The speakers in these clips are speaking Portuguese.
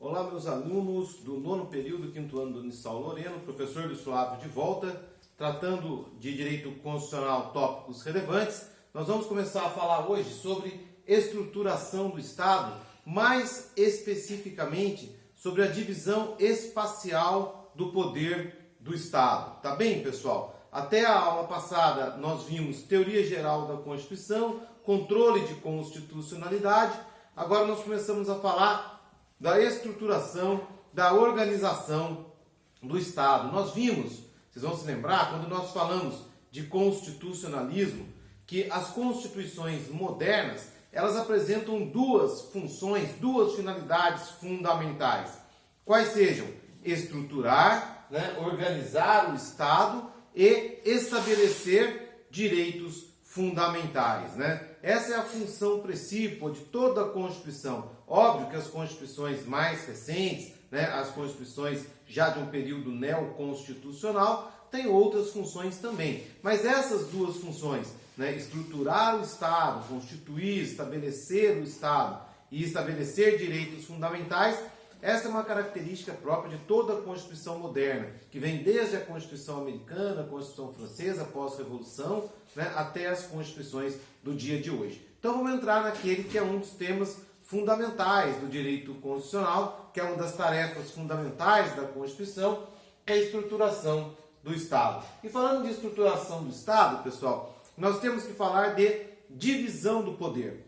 Olá, meus alunos do nono período, quinto ano do Unisal Loreno, professor Luiz Flávio de volta, tratando de direito constitucional tópicos relevantes. Nós vamos começar a falar hoje sobre estruturação do Estado, mais especificamente sobre a divisão espacial do poder do Estado. Tá bem, pessoal? Até a aula passada nós vimos teoria geral da Constituição, controle de constitucionalidade. Agora nós começamos a falar da estruturação, da organização do Estado. Nós vimos, vocês vão se lembrar, quando nós falamos de constitucionalismo, que as constituições modernas, elas apresentam duas funções, duas finalidades fundamentais. Quais sejam? Estruturar, organizar o Estado e estabelecer direitos fundamentais. Essa é a função principal de toda a Constituição. Óbvio que as Constituições mais recentes, as Constituições já de um período neoconstitucional, têm outras funções também. Mas essas duas funções, estruturar o Estado, constituir, estabelecer o Estado e estabelecer direitos fundamentais, essa é uma característica própria de toda a Constituição moderna, que vem desde a Constituição americana, a Constituição francesa, pós-revolução, até as Constituições do dia de hoje. Então vamos entrar naquele que é um dos temas fundamentais do direito constitucional, que é uma das tarefas fundamentais da Constituição, que é a estruturação do Estado. E falando de estruturação do Estado, pessoal, nós temos que falar de divisão do poder.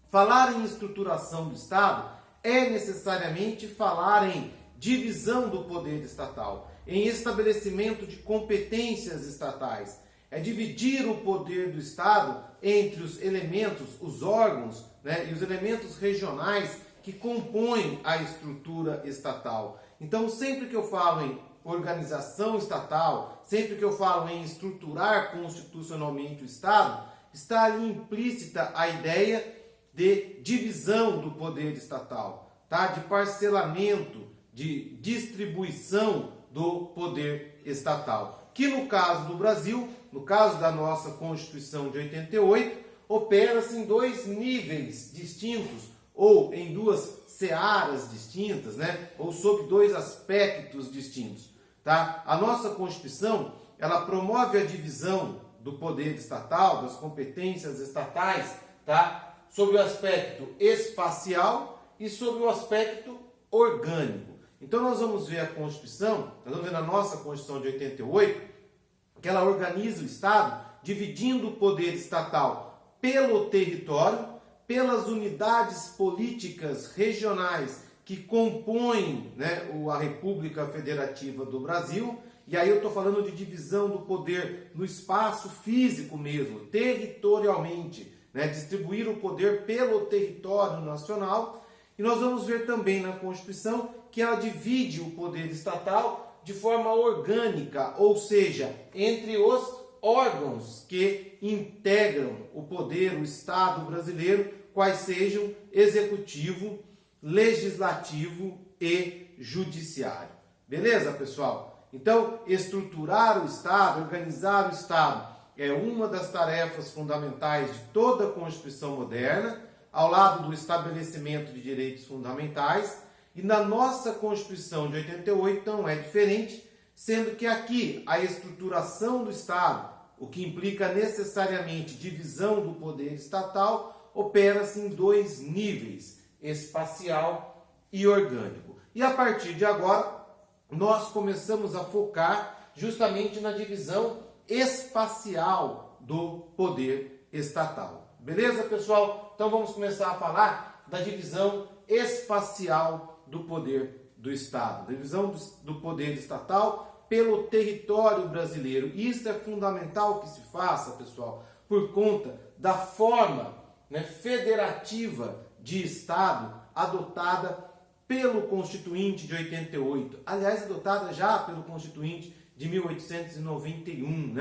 Falar em estruturação do Estado é necessariamente falar em divisão do poder estatal, em estabelecimento de competências estatais. É dividir o poder do Estado entre os elementos, os órgãos, e os elementos regionais que compõem a estrutura estatal. Então, sempre que eu falo em organização estatal, sempre que eu falo em estruturar constitucionalmente o Estado, está ali implícita a ideia de divisão do poder estatal, de parcelamento, de distribuição do poder estatal. Que no caso do Brasil, no caso da nossa Constituição de 88, opera-se em dois níveis distintos, ou em duas searas distintas, ou sob dois aspectos distintos. A nossa Constituição, ela promove a divisão do poder estatal, das competências estatais, sobre o aspecto espacial e sobre o aspecto orgânico. Então nós vamos ver a Constituição, nós vamos ver na nossa Constituição de 88, que ela organiza o Estado dividindo o poder estatal pelo território, pelas unidades políticas regionais que compõem a República Federativa do Brasil. E aí eu estou falando de divisão do poder no espaço físico mesmo, territorialmente, distribuir o poder pelo território nacional. E nós vamos ver também na Constituição que ela divide o poder estatal de forma orgânica, ou seja, entre os órgãos que integram o poder, o Estado brasileiro, quais sejam executivo, legislativo e judiciário. Beleza, pessoal? Então, estruturar o Estado, organizar o Estado, é uma das tarefas fundamentais de toda a Constituição moderna, ao lado do estabelecimento de direitos fundamentais. E na nossa Constituição de 88 não é diferente, sendo que aqui a estruturação do Estado, o que implica necessariamente divisão do poder estatal, opera-se em dois níveis, espacial e orgânico. E a partir de agora, nós começamos a focar justamente na divisão espacial do poder estatal. Beleza, pessoal? Então vamos começar a falar da divisão espacial do poder do Estado, divisão do poder estatal pelo território brasileiro. E isso é fundamental que se faça, pessoal, por conta da forma federativa de Estado adotada pelo Constituinte de 88. Aliás, adotada já pelo Constituinte de 1891,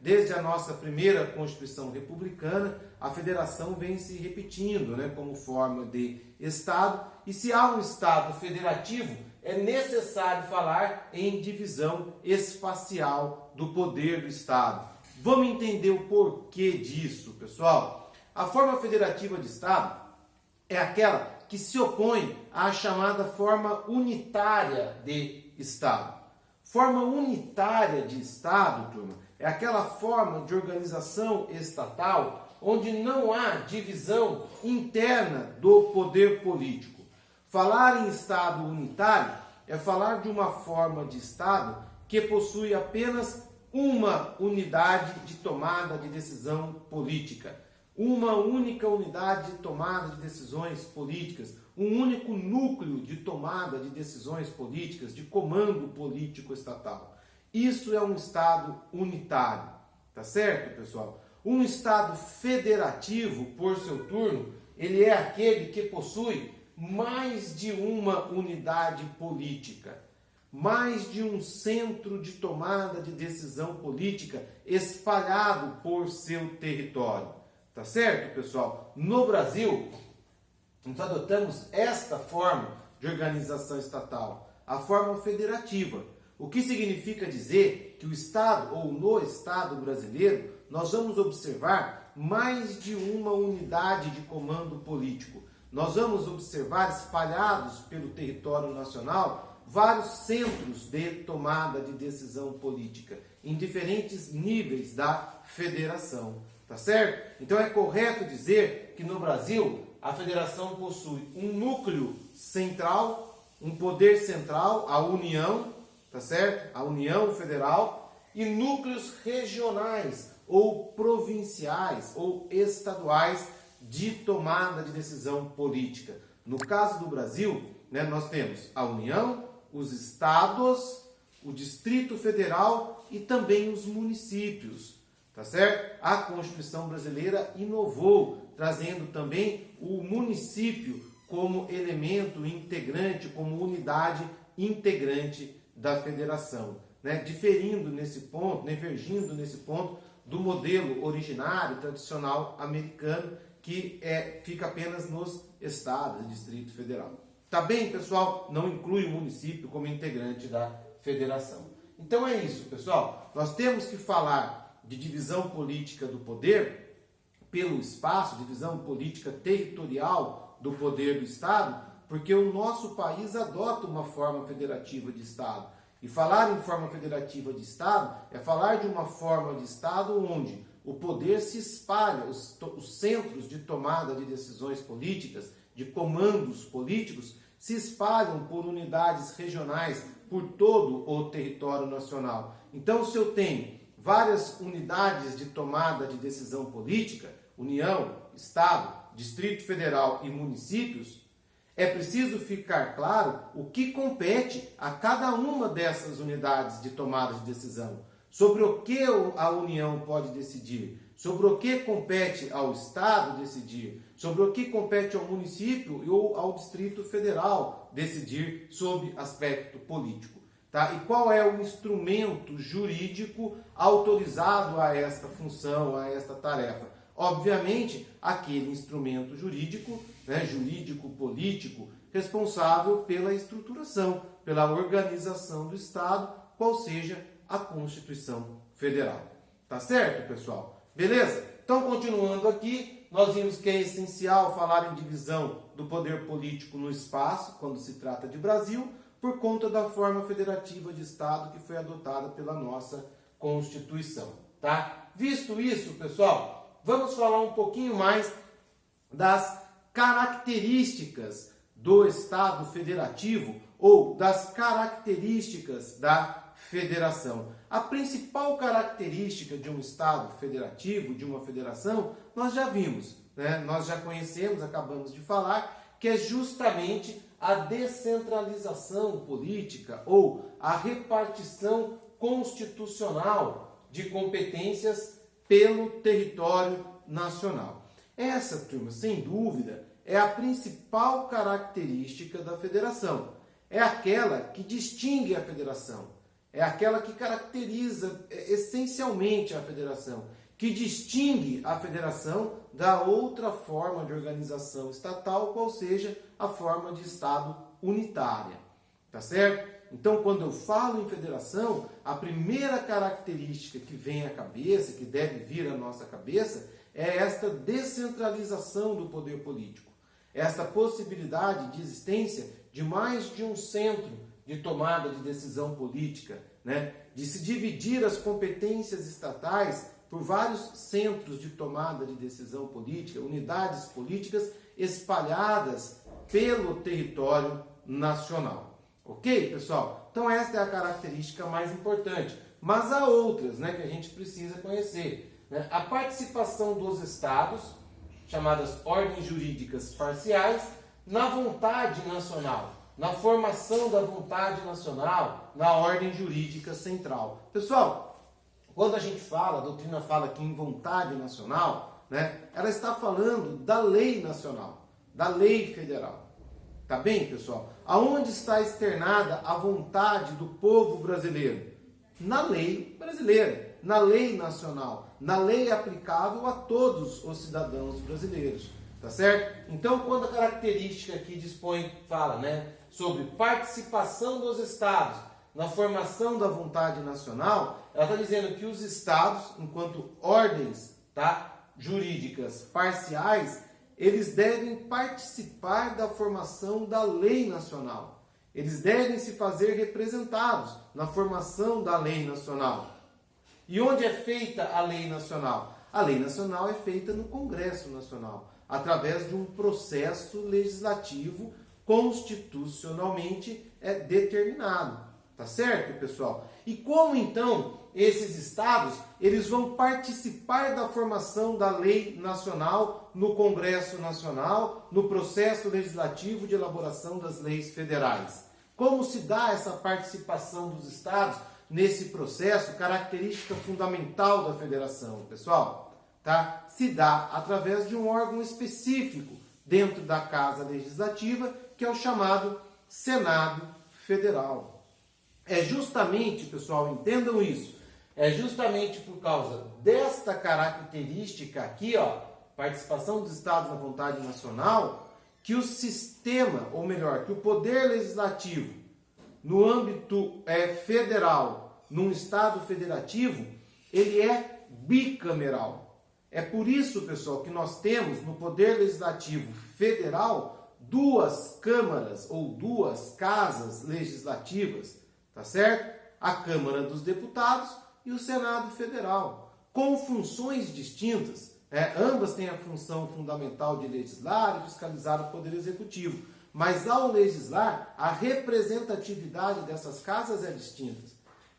Desde a nossa primeira Constituição republicana, a federação vem se repetindo, como forma de Estado. E se há um Estado federativo, é necessário falar em divisão espacial do poder do Estado. Vamos entender o porquê disso, pessoal? A forma federativa de Estado é aquela que se opõe à chamada forma unitária de Estado. Forma unitária de Estado, turma, é aquela forma de organização estatal onde não há divisão interna do poder político. Falar em Estado unitário é falar de uma forma de Estado que possui apenas uma unidade de tomada de decisão política, uma única unidade de tomada de decisões políticas, um único núcleo de tomada de decisões políticas, de comando político estatal. Isso é um Estado unitário, tá certo, pessoal? Um Estado federativo, por seu turno, ele é aquele que possui mais de uma unidade política, mais de um centro de tomada de decisão política espalhado por seu território. Tá certo, pessoal? No Brasil, nós adotamos esta forma de organização estatal, a forma federativa. O que significa dizer que o Estado, ou no Estado brasileiro, nós vamos observar mais de uma unidade de comando político. Nós vamos observar espalhados pelo território nacional vários centros de tomada de decisão política em diferentes níveis da federação, tá certo? Então é correto dizer que no Brasil a federação possui um núcleo central, um poder central, a União, tá certo? A União Federal, e núcleos regionais ou provinciais ou estaduais de tomada de decisão política. No caso do Brasil, nós temos a União, os estados, o Distrito Federal e também os municípios, tá certo? A Constituição brasileira inovou, trazendo também o município como elemento integrante, como unidade integrante da federação, diferindo nesse ponto, divergindo nesse ponto do modelo originário, tradicional americano, que fica apenas nos estados, Distrito Federal. Tá bem, pessoal? Não inclui o município como integrante da federação. Então é isso, pessoal. Nós temos que falar de divisão política do poder pelo espaço, divisão política territorial do poder do Estado, porque o nosso país adota uma forma federativa de Estado. E falar em forma federativa de Estado é falar de uma forma de Estado onde o poder se espalha, os centros de tomada de decisões políticas, de comandos políticos, se espalham por unidades regionais por todo o território nacional. Então, se eu tenho várias unidades de tomada de decisão política, União, Estado, Distrito Federal e municípios, é preciso ficar claro o que compete a cada uma dessas unidades de tomada de decisão, sobre o que a União pode decidir, sobre o que compete ao Estado decidir, sobre o que compete ao município ou ao Distrito Federal decidir sobre aspecto político. Tá? E qual é o instrumento jurídico autorizado a esta função, a esta tarefa? Obviamente, aquele instrumento jurídico, jurídico-político, responsável pela estruturação, pela organização do Estado, qual seja a Constituição Federal. Tá certo, pessoal? Beleza? Então, continuando aqui, nós vimos que é essencial falar em divisão do poder político no espaço, quando se trata de Brasil, por conta da forma federativa de Estado que foi adotada pela nossa Constituição. Tá? Visto isso, pessoal, vamos falar um pouquinho mais das características do Estado federativo ou das características da federação. A principal característica de um Estado federativo, de uma federação, nós já vimos, nós já conhecemos, acabamos de falar, que é justamente a descentralização política ou a repartição constitucional de competências pelo território nacional. Essa, turma, sem dúvida, é a principal característica da federação. É aquela que distingue a federação. É aquela que caracteriza essencialmente a federação, que distingue a federação da outra forma de organização estatal, qual seja a forma de Estado unitária. Tá certo? Então, quando eu falo em federação, a primeira característica que vem à cabeça, que deve vir à nossa cabeça, é esta descentralização do poder político. esta possibilidade de existência de mais de um centro de tomada de decisão política, né? De se dividir as competências estatais por vários centros de tomada de decisão política, unidades políticas espalhadas pelo território nacional. Ok, pessoal? Então esta é a característica mais importante. Mas há outras, né, que a gente precisa conhecer, né? A participação dos estados, chamadas ordens jurídicas parciais, na vontade nacional, na formação da vontade nacional, na ordem jurídica central. Pessoal, quando a gente fala, a doutrina fala aqui em vontade nacional, né, ela está falando da lei nacional, da lei federal. Tá bem, pessoal? Aonde está externada a vontade do povo brasileiro? Na lei brasileira, na lei nacional, na lei aplicável a todos os cidadãos brasileiros, tá certo? Então, quando a característica aqui fala, né, sobre participação dos estados na formação da vontade nacional, ela está dizendo que os estados, enquanto ordens, tá, jurídicas parciais, eles devem participar da formação da lei nacional. Eles devem se fazer representados na formação da lei nacional. E onde é feita a lei nacional? A lei nacional é feita no Congresso Nacional, através de um processo legislativo constitucionalmente determinado. Tá certo, pessoal? E como então esses estados eles vão participar da formação da lei nacional no Congresso Nacional, no processo legislativo de elaboração das leis federais? Como se dá essa participação dos estados nesse processo, característica fundamental da federação, pessoal? Tá? Se dá através de um órgão específico dentro da Casa Legislativa, que é o chamado Senado Federal. É justamente, pessoal, entendam isso, é justamente por causa desta característica aqui, ó, participação dos estados na vontade nacional, que o sistema, ou melhor, que o poder legislativo no âmbito federal, num estado federativo, ele é bicameral. É por isso, pessoal, que nós temos no poder legislativo federal duas câmaras ou duas casas legislativas, tá certo? A Câmara dos Deputados e o Senado Federal, com funções distintas. Ambas têm a função fundamental de legislar e fiscalizar o Poder Executivo. Mas ao legislar, a representatividade dessas casas é distinta.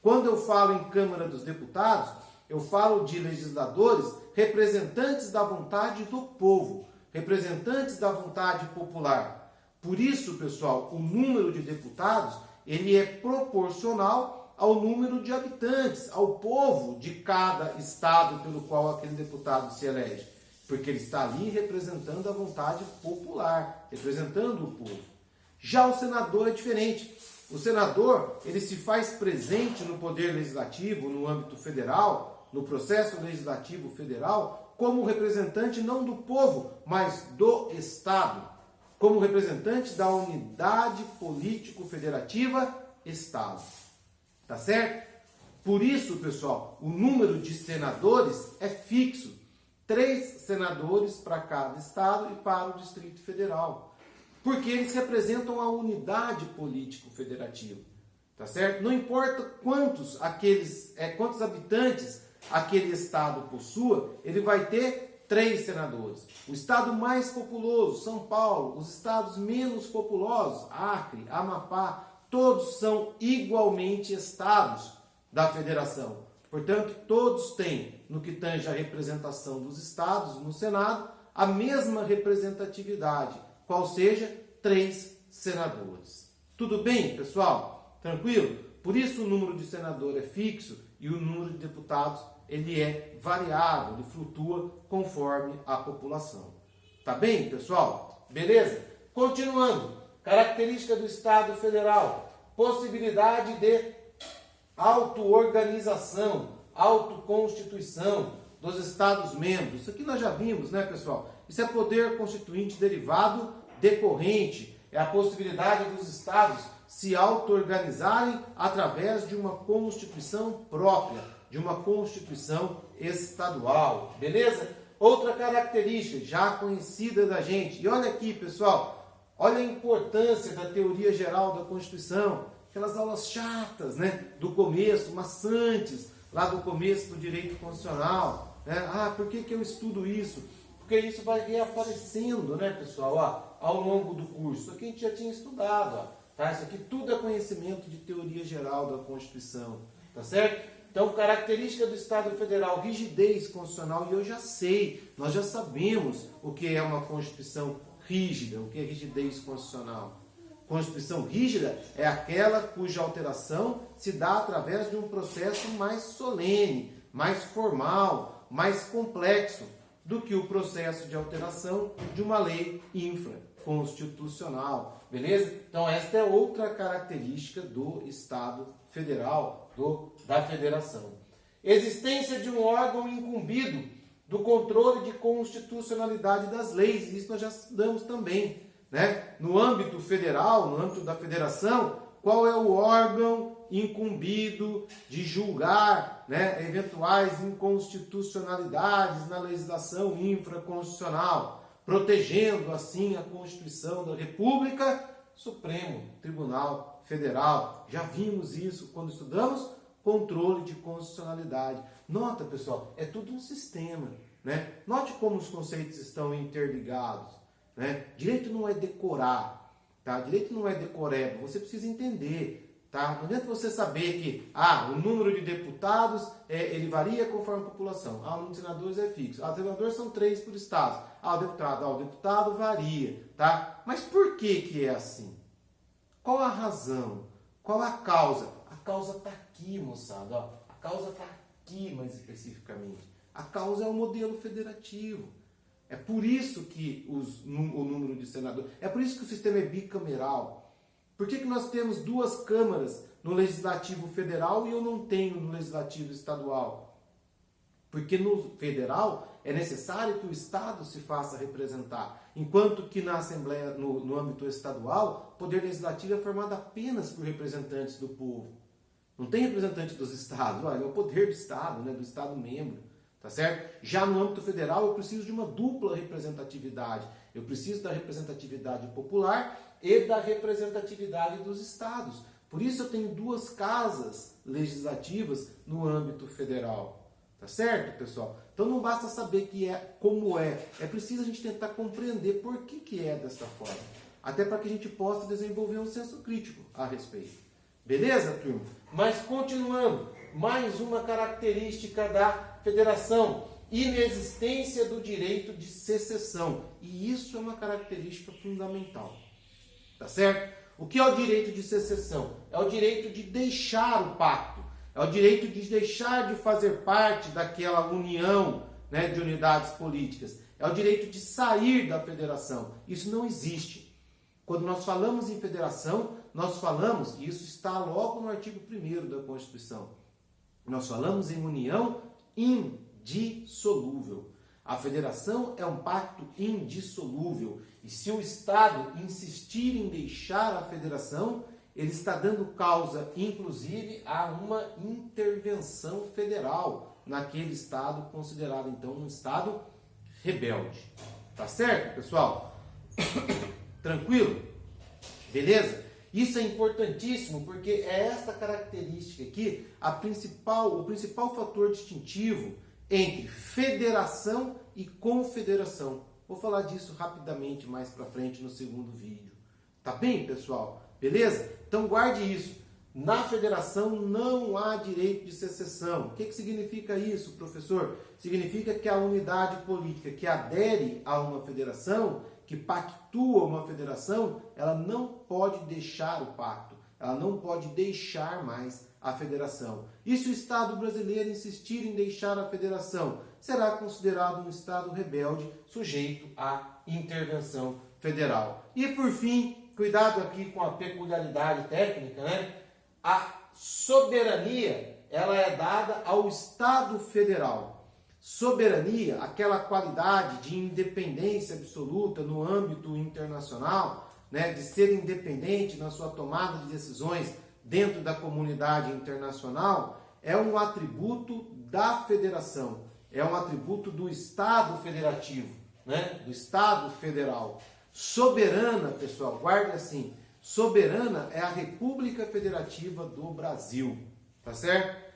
Quando eu falo em Câmara dos Deputados, eu falo de legisladores representantes da vontade do povo, representantes da vontade popular. Por isso, pessoal, o número de deputados ele é proporcional ao número de habitantes, ao povo de cada estado pelo qual aquele deputado se elege. Porque ele está ali representando a vontade popular, representando o povo. Já o senador é diferente. O senador, ele se faz presente no poder legislativo, no âmbito federal, no processo legislativo federal, como representante não do povo, mas do Estado. Como representante da unidade político-federativa Estado. Tá certo? Por isso, pessoal, o número de senadores é fixo. 3 senadores para cada estado e para o Distrito Federal. Porque eles representam a unidade político-federativa. Tá certo? Não importa quantos habitantes aquele estado possua, ele vai ter 3 senadores. O estado mais populoso, São Paulo, os estados menos populosos, Acre, Amapá, todos são igualmente estados da federação. Portanto, todos têm, no que tange a representação dos estados no Senado, a mesma representatividade, qual seja 3 senadores. Tudo bem, pessoal? Tranquilo? Por isso o número de senador é fixo e o número de deputados ele é variável, ele flutua conforme a população. Tá bem, pessoal? Beleza? Continuando. Característica do Estado Federal. Possibilidade de auto-organização, autoconstituição dos Estados-membros. Isso aqui nós já vimos, né, pessoal? Isso é poder constituinte derivado decorrente. É a possibilidade dos Estados se auto-organizarem através de uma Constituição própria, de uma Constituição estadual. Beleza? Outra característica já conhecida da gente. E olha aqui, pessoal, olha a importância da teoria geral da Constituição. Aquelas aulas chatas, né, do começo, maçantes, lá do começo do direito constitucional. Né? Ah, por que eu estudo isso? Porque isso vai reaparecendo, né, pessoal, ó, ao longo do curso. Isso aqui a gente já tinha estudado, ó, tá? Isso aqui tudo é conhecimento de teoria geral da Constituição, tá certo? Então, característica do Estado Federal, rigidez constitucional, e eu já sei, nós já sabemos o que é uma Constituição rígida, o que é rigidez constitucional. Constituição rígida é aquela cuja alteração se dá através de um processo mais solene, mais formal, mais complexo do que o processo de alteração de uma lei infraconstitucional. Beleza? Então, esta é outra característica do Estado Federal, da Federação. Existência de um órgão incumbido do controle de constitucionalidade das leis. Isso nós já estudamos também. Né? No âmbito federal, no âmbito da Federação, qual é o órgão incumbido de julgar, né, eventuais inconstitucionalidades na legislação infraconstitucional, protegendo assim a Constituição da República? Supremo Tribunal Federal. Já vimos isso quando estudamos controle de constitucionalidade. Nota, pessoal, é tudo um sistema. Né? Note como os conceitos estão interligados. Né? Direito não é decorar, tá? Direito não é decoreba, você precisa entender, tá? Não adianta você saber que o número de deputados ele varia conforme a população, o número de senadores é fixo, os senadores são 3 por estado, o deputado varia, tá? Mas por que é assim? Qual a razão? Qual a causa? A causa está aqui, moçada, ó. A causa está aqui mais especificamente. A causa é o modelo federativo. É por isso que o número de senadores... É por isso que o sistema é bicameral. Por que nós temos 2 câmaras no Legislativo Federal e eu não tenho no Legislativo Estadual? Porque no federal é necessário que o Estado se faça representar. Enquanto que na Assembleia, no âmbito estadual, o Poder Legislativo é formado apenas por representantes do povo. Não tem representante dos Estados. Olha, é o poder do Estado, né, do Estado membro. Tá certo? Já no âmbito federal eu preciso de uma dupla representatividade. Eu preciso da representatividade popular e da representatividade dos estados. Por isso eu tenho 2 casas legislativas no âmbito federal. Tá certo, pessoal? Então não basta saber como é. É preciso a gente tentar compreender por que é desta forma. Até para que a gente possa desenvolver um senso crítico a respeito. Beleza, turma? Mas continuando, mais uma característica da Federação, inexistência do direito de secessão. E isso é uma característica fundamental. Tá certo? O que é o direito de secessão? É o direito de deixar o pacto. É o direito de deixar de fazer parte daquela união, né, de unidades políticas. É o direito de sair da federação. Isso não existe. Quando nós falamos em federação, nós falamos, e isso está logo no artigo 1º da Constituição, nós falamos em união indissolúvel. A federação é um pacto indissolúvel. E se o Estado insistir em deixar a federação, ele está dando causa, inclusive, a uma intervenção federal naquele Estado considerado, então, um Estado rebelde. Tá certo, pessoal? Tranquilo? Beleza? Isso é importantíssimo porque é esta característica aqui o principal fator distintivo entre federação e confederação. Vou falar disso rapidamente mais para frente no segundo vídeo. Tá bem, pessoal? Beleza? Então guarde isso. Na federação não há direito de secessão. O que significa isso, professor? Significa que a unidade política que adere a uma federação, que pactua uma federação, ela não pode deixar o pacto, ela não pode deixar mais a federação. E se o Estado brasileiro insistir em deixar a federação, será considerado um Estado rebelde sujeito à intervenção federal. E por fim, cuidado aqui com a peculiaridade técnica, né? A soberania, ela é dada ao Estado federal. Soberania, aquela qualidade de independência absoluta no âmbito internacional, né, de ser independente na sua tomada de decisões dentro da comunidade internacional, é um atributo da federação. é um atributo do Estado federativo, né? Do Estado federal. Soberana, pessoal, guarde assim, soberana é a República Federativa do Brasil, tá certo?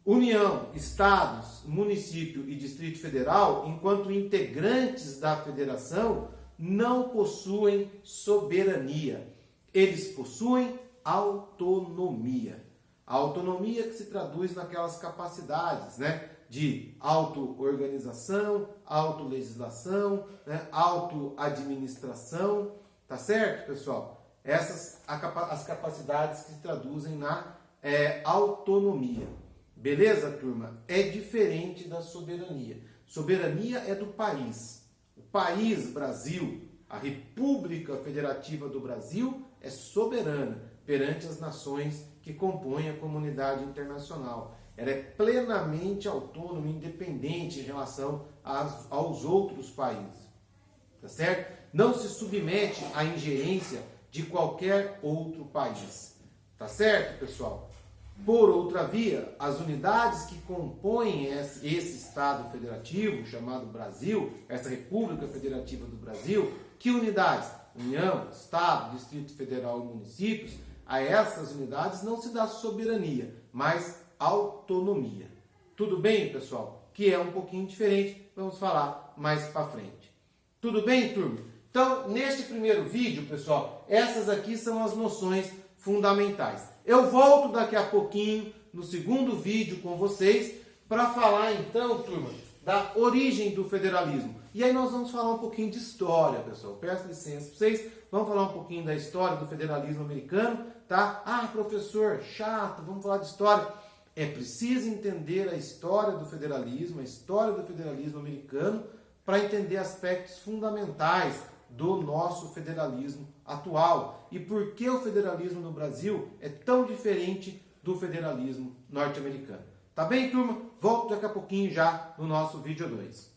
União, Estados, Município e Distrito Federal, enquanto integrantes da federação, não possuem soberania. Eles possuem autonomia. A autonomia que se traduz naquelas capacidades, né, de auto-organização, auto-legislação, né, auto-administração, tá certo, pessoal? Essas as capacidades que se traduzem na autonomia. Beleza, turma? É diferente da soberania. Soberania é do país. O país Brasil, a República Federativa do Brasil, é soberana perante as nações que compõem a comunidade internacional. Ela é plenamente autônoma e independente em relação aos outros países. Tá certo? Não se submete à ingerência de qualquer outro país. Tá certo, pessoal? Por outra via, as unidades que compõem esse Estado federativo, chamado Brasil, essa República Federativa do Brasil, que unidades? União, Estado, Distrito Federal e municípios, a essas unidades não se dá soberania, mas autonomia. Tudo bem, pessoal? Que é um pouquinho diferente, vamos falar mais para frente. Tudo bem, turma? Então, neste primeiro vídeo, pessoal, essas aqui são as noções fundamentais. Eu volto daqui a pouquinho, no segundo vídeo com vocês, para falar então, turma, da origem do federalismo. E aí nós vamos falar um pouquinho de história, pessoal. Peço licença para vocês. Vamos falar um pouquinho da história do federalismo americano, tá? Ah, professor, chato, vamos falar de história. É preciso entender a história do federalismo americano, para entender aspectos fundamentais do nosso federalismo atual. E por que o federalismo no Brasil é tão diferente do federalismo norte-americano. Tá bem, turma? Volto daqui a pouquinho já no nosso vídeo 2.